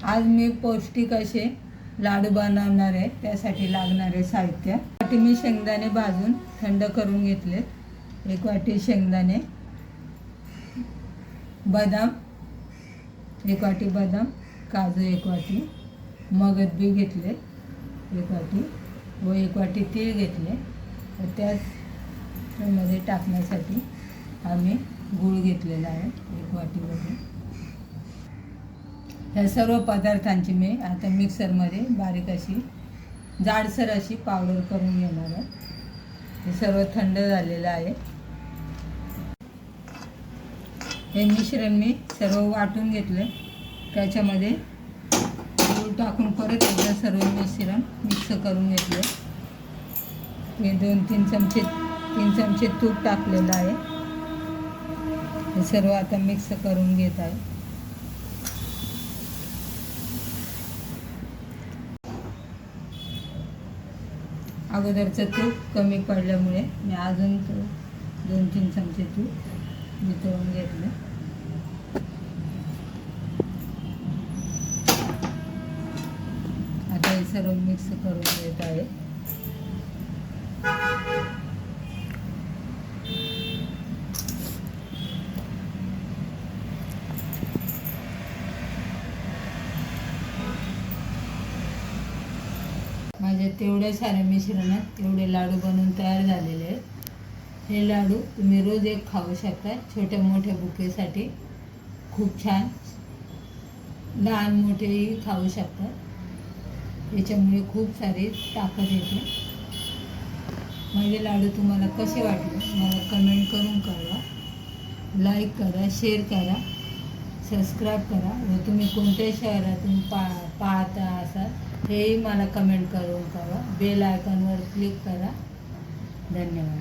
आज मी पौष्टिक असे लाडू बनवणार आहे। त्यासाठी लागणारे साहित्य: वाटी मी शेंगदाणे भाजून थंड करून घेतले, 1 वाटी शेंगदाणे, बदाम 1 वाटी, बदाम, काजू 1 वाटी, मगज बी घेतले 1 वाटी व 1 वाटी तीळ घेतले। व त्यामध्ये टाकण्यासाठी आम्ही गूळ घेतलेला आहे 1 वाटीमध्ये। ह्या सर्व पदार्थांची मी आता मिक्सरमध्ये बारीक अशी जाडसर अशी पावडर करून घेणार आहे। हे सर्व थंड झालेलं आहे। हे मिश्रण मी सर्व वाटून घेतले, त्याच्यामध्ये गूळ टाकून परत एकदा सर्व मिश्रण मिक्स करून घेतले। हे 2-3 चमचे तूप टाकलेलं आहे। हे सर्व आता मिक्स करून घेत आहे। अगोदरचं तूप कमी पडल्यामुळे मी अजून 2-3 चमचे तूप वितळून घेतलं। आता हे सर्व मिक्स करून घेत आहे। माझे तेवढे सारे मिश्रणात एवढे लाडू बनवून तयार झालेले आहेत। हे लाडू तुम्ही रोज एक खाऊ शकता। छोट्या मोठ्या बुकेसाठी खूप छान, लहान मोठेही खाऊ शकतात। याच्यामुळे खूप सारी ताकद येते। माझे लाडू तुम्हाला कसे वाटले मला कमेंट करून कळवा, लाईक करा, शेअर करा, सबस्क्राईब करा व तुम्ही कोणत्या शहरातून पाहता असाल हेही मला कमेंट करून कळवा। बेल आयकॉनवर क्लिक करा। धन्यवाद।